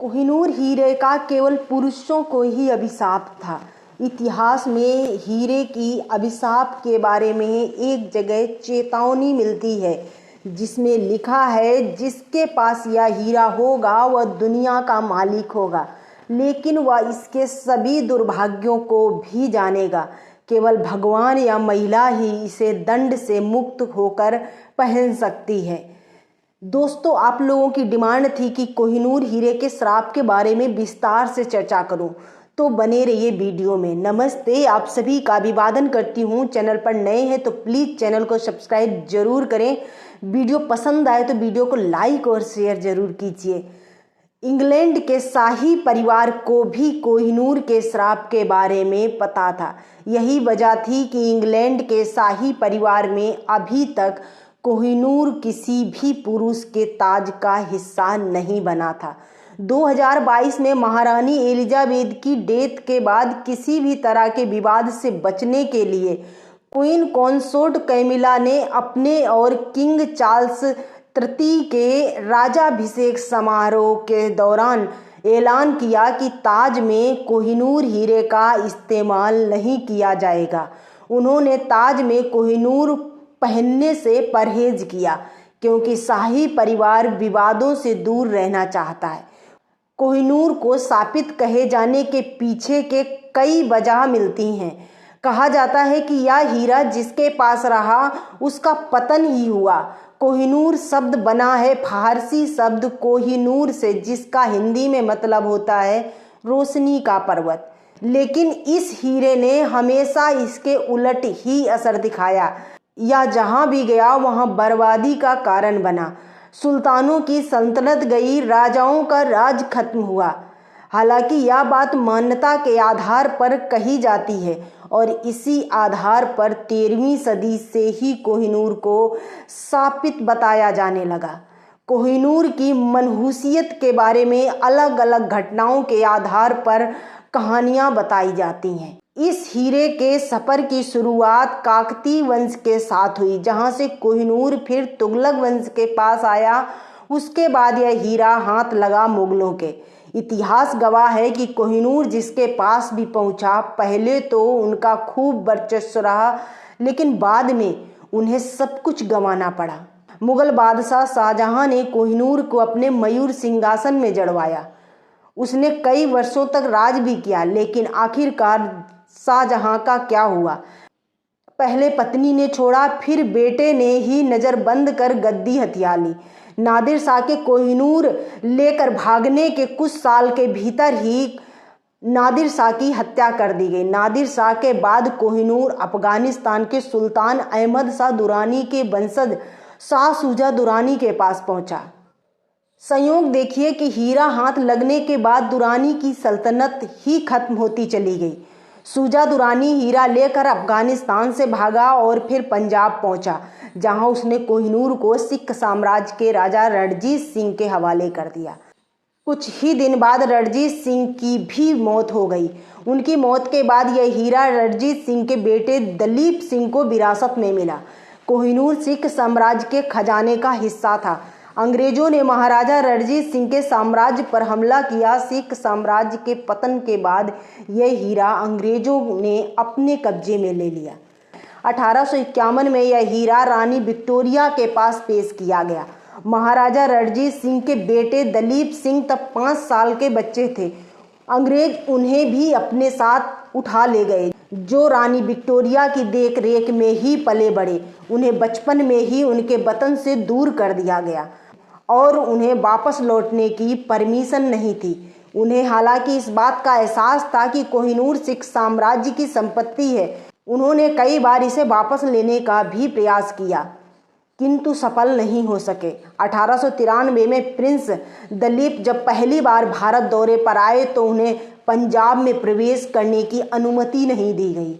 कोहिनूर हीरे का केवल पुरुषों को ही अभिशाप था। इतिहास में हीरे की अभिशाप के बारे में एक जगह चेतावनी मिलती है जिसमें लिखा है, जिसके पास यह हीरा होगा वह दुनिया का मालिक होगा, लेकिन वह इसके सभी दुर्भाग्यों को भी जानेगा। केवल भगवान या महिला ही इसे दंड से मुक्त होकर पहन सकती है। दोस्तों, आप लोगों की डिमांड थी कि कोहिनूर हीरे के श्राप के बारे में विस्तार से चर्चा करूं, तो बने रहिए वीडियो में। नमस्ते, आप सभी का अभिवादन करती हूं। चैनल पर नए हैं तो प्लीज़ चैनल को सब्सक्राइब जरूर करें। वीडियो पसंद आए तो वीडियो को लाइक और शेयर जरूर कीजिए। इंग्लैंड के शाही परिवार को भी कोहिनूर के श्राप के बारे में पता था। यही वजह थी कि इंग्लैंड के शाही परिवार में अभी तक कोहिनूर किसी भी पुरुष के ताज का हिस्सा नहीं बना था। 2022 में महारानी एलिजाबेथ की डेथ के बाद किसी भी तरह के विवाद से बचने के लिए क्वीन कंसोर्ट कैमिला ने अपने और किंग चार्ल्स तृतीय के राजाभिषेक समारोह के दौरान ऐलान किया कि ताज में कोहिनूर हीरे का इस्तेमाल नहीं किया जाएगा। उन्होंने ताज में कोहिनूर पहनने से परहेज किया क्योंकि शाही परिवार विवादों से दूर रहना चाहता है। कोहिनूर को शापित कहे जाने के पीछे के कई वजह मिलती हैं। कहा जाता है कि यह हीरा जिसके पास रहा उसका पतन ही हुआ। कोहिनूर शब्द बना है फारसी शब्द कोहिनूर से, जिसका हिंदी में मतलब होता है रोशनी का पर्वत। लेकिन इस हीरे ने हमेशा इसके उलट ही असर दिखाया। या जहां भी गया वहां बर्बादी का कारण बना। सुल्तानों की सल्तनत गई, राजाओं का राज खत्म हुआ। हालांकि यह बात मान्यता के आधार पर कही जाती है और इसी आधार पर 13वीं सदी से ही कोहिनूर को शापित बताया जाने लगा। कोहिनूर की मनहूसियत के बारे में अलग अलग घटनाओं के आधार पर कहानियां बताई जाती हैं। इस हीरे के सफर की शुरुआत काकतीय वंश के साथ हुई, जहां से कोहिनूर फिर तुगलक वंश के पास आया। उसके बाद यह हीरा हाथ लगा मुगलों के। इतिहास गवाह है कि कोहिनूर जिसके पास भी पहुंचा, पहले तो उनका खूब वर्चस्व रहा, लेकिन बाद में उन्हें सब कुछ गंवाना पड़ा। मुगल बादशाह शाहजहां ने कोहिनूर को अपने मयूर सिंहासन में जड़वाया। उसने कई वर्षों तक राज भी किया, लेकिन आखिरकार शाहजहां का क्या हुआ? पहले पत्नी ने छोड़ा, फिर बेटे ने ही नजरबंद कर गद्दी हथिया ली। नादिर शाह के कोहिनूर लेकर भागने के कुछ साल के भीतर ही नादिर शाह की हत्या कर दी गई। नादिर शाह के बाद कोहिनूर अफगानिस्तान के सुल्तान अहमद शाह दुरानी के वंशज शाह शुजा दुरानी के पास पहुंचा। संयोग देखिए कि हीरा हाथ लगने के बाद दुरानी की सल्तनत ही खत्म होती चली गई। शुजा दुरानी हीरा लेकर अफगानिस्तान से भागा और फिर पंजाब पहुंचा, जहां उसने कोहिनूर को सिख साम्राज्य के राजा रणजीत सिंह के हवाले कर दिया। कुछ ही दिन बाद रणजीत सिंह की भी मौत हो गई। उनकी मौत के बाद यह हीरा रणजीत सिंह के बेटे दलीप सिंह को विरासत में मिला। कोहिनूर सिख साम्राज्य के खजाने का हिस्सा था। अंग्रेजों ने महाराजा रणजीत सिंह के साम्राज्य पर हमला किया। सिख साम्राज्य के पतन के बाद यह हीरा अंग्रेजों ने अपने कब्जे में ले लिया। 1851 में यह हीरा रानी विक्टोरिया के पास पेश किया गया। महाराजा रणजीत सिंह के बेटे दलीप सिंह तब 5 साल के बच्चे थे। अंग्रेज उन्हें भी अपने साथ उठा ले गए, जो रानी विक्टोरिया की देख रेख में ही पले बड़े। उन्हें बचपन में ही उनके वतन से दूर कर दिया गया और उन्हें वापस लौटने की परमिशन नहीं थी। उन्हें हालांकि इस बात का एहसास था कि कोहिनूर सिख साम्राज्य की संपत्ति है। उन्होंने कई बार इसे वापस लेने का भी प्रयास किया, किंतु सफल नहीं हो सके। 1893 में प्रिंस दलीप जब पहली बार भारत दौरे पर आए तो उन्हें पंजाब में प्रवेश करने की अनुमति नहीं दी गई।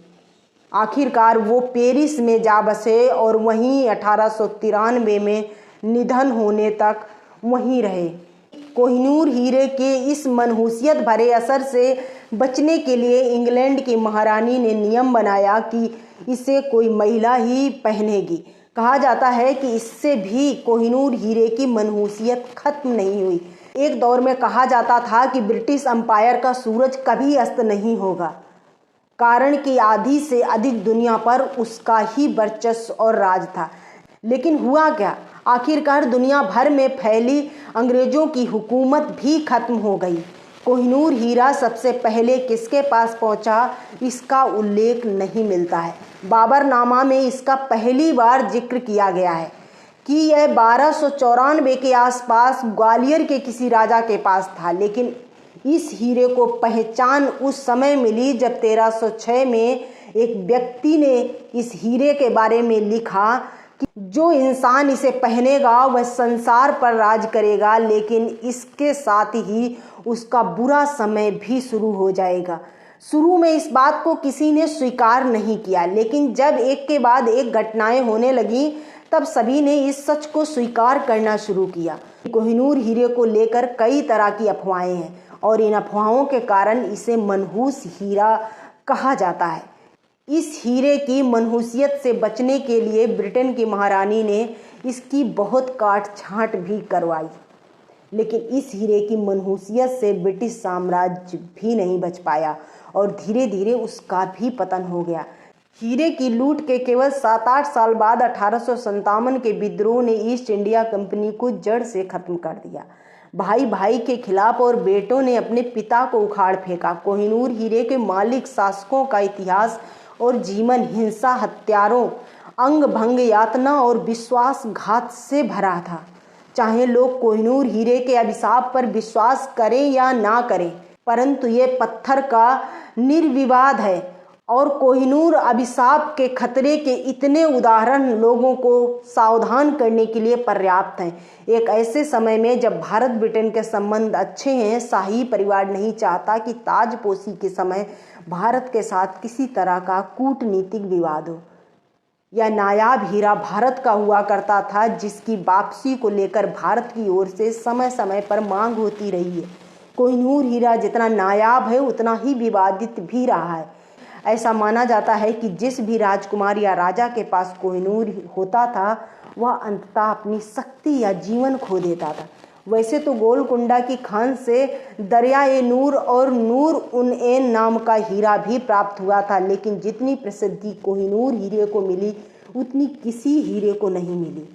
आखिरकार वो पेरिस में जा बसे और वहीं 1893 में निधन होने तक वहीं रहे। कोहिनूर हीरे के इस मनहूसियत भरे असर से बचने के लिए इंग्लैंड की महारानी ने नियम बनाया कि इसे कोई महिला ही पहनेगी। कहा जाता है कि इससे भी कोहिनूर हीरे की मनहूसियत खत्म नहीं हुई। एक दौर में कहा जाता था कि ब्रिटिश अंपायर का सूरज कभी अस्त नहीं होगा, कारण कि आधी से अधिक दुनिया पर उसका ही वर्चस्व और राज था। लेकिन हुआ क्या? आखिरकार दुनिया भर में फैली अंग्रेजों की हुकूमत भी खत्म हो गई। कोहिनूर हीरा सबसे पहले किसके पास पहुंचा, इसका उल्लेख नहीं मिलता है। बाबरनामा में इसका पहली बार जिक्र किया गया है कि यह 1294 के आसपास ग्वालियर के किसी राजा के पास था। लेकिन इस हीरे को पहचान उस समय मिली जब 1306 में एक व्यक्ति ने इस हीरे के बारे में लिखा कि जो इंसान इसे पहनेगा वह संसार पर राज करेगा, लेकिन इसके साथ ही उसका बुरा समय भी शुरू हो जाएगा। शुरू में इस बात को किसी ने स्वीकार नहीं किया, लेकिन जब एक के बाद एक घटनाएं होने लगी तब सभी ने इस सच को स्वीकार करना शुरू किया। कोहिनूर हीरे को लेकर कई तरह की अफवाहें हैं और इन अफवाहों के कारण इसे मनहूस हीरा कहा जाता है। इस हीरे की मनहूसियत से बचने के लिए ब्रिटेन की महारानी ने इसकी बहुत काट छांट भी करवाई, लेकिन इस हीरे की मनहूसियत से ब्रिटिश साम्राज्य भी नहीं बच पाया और धीरे धीरे उसका भी पतन हो गया। हीरे की लूट के केवल 7-8 साल बाद 1857 के विद्रोह ने ईस्ट इंडिया कंपनी को जड़ से खत्म कर दिया। भाई भाई के खिलाफ और बेटों ने अपने पिता को उखाड़ फेंका। कोहिनूर हीरे के मालिक शासकों का इतिहास और जीवन हिंसा, हत्यारों, अंग भंग, यातना और विश्वासघात से भरा था। चाहे लोग कोहिनूर हीरे के अभिशाप पर विश्वास करें या ना करें, परंतु ये पत्थर का निर्विवाद है और कोहिनूर अभिशाप के खतरे के इतने उदाहरण लोगों को सावधान करने के लिए पर्याप्त हैं। एक ऐसे समय में जब भारत ब्रिटेन के संबंध अच्छे हैं, शाही परिवार नहीं चाहता कि ताजपोशी के समय भारत के साथ किसी तरह का कूटनीतिक विवाद हो। यह नायाब हीरा भारत का हुआ करता था, जिसकी वापसी को लेकर भारत की ओर से समय समय पर मांग होती रही है। कोहिनूर हीरा जितना नायाब है उतना ही विवादित भी रहा है। ऐसा माना जाता है कि जिस भी राजकुमार या राजा के पास कोहिनूर होता था वह अंततः अपनी शक्ति या जीवन खो देता था। वैसे तो गोलकुंडा की खान से दरिया-ए-नूर और नूर-उन-एन नाम का हीरा भी प्राप्त हुआ था, लेकिन जितनी प्रसिद्धि कोहिनूर हीरे को मिली उतनी किसी हीरे को नहीं मिली।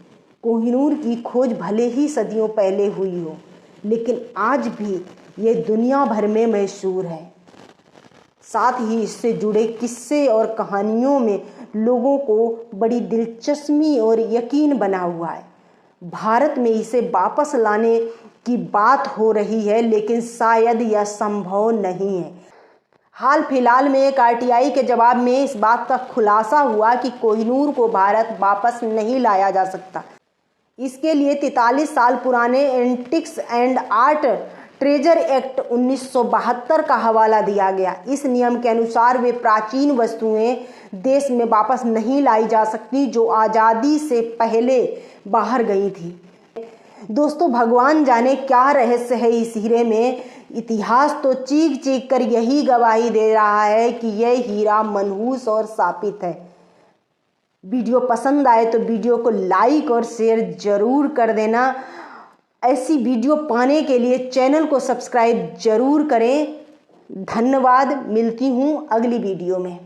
कोहिनूर की खोज भले ही सदियों पहले हुई हो, लेकिन आज भी ये दुनिया भर में मशहूर है। साथ ही इससे जुड़े किस्से और कहानियों में लोगों को बड़ी दिलचस्पी और यकीन बना हुआ है। भारत में इसे वापस लाने की बात हो रही है, लेकिन शायद यह संभव नहीं है। हाल फिलहाल में एक आरटीआई के जवाब में इस बात का खुलासा हुआ कि कोहिनूर को भारत वापस नहीं लाया जा सकता। इसके लिए 43 साल पुराने antics and art treasure act 1972 का हवाला दिया गया। इस नियम के अनुसार वे प्राचीन वस्तुएं देश में वापस नहीं लाई जा सकती जो आज़ादी से पहले बाहर गई थी। दोस्तों, भगवान जाने क्या रहस्य है इस हीरे में। इतिहास तो चीख चीख कर यही गवाही दे रहा है कि यह हीरा मनहूस और शापित है। वीडियो पसंद आए तो वीडियो को लाइक और शेयर जरूर कर देना। ऐसी वीडियो पाने के लिए चैनल को सब्सक्राइब जरूर करें। धन्यवाद। मिलती हूँ अगली वीडियो में।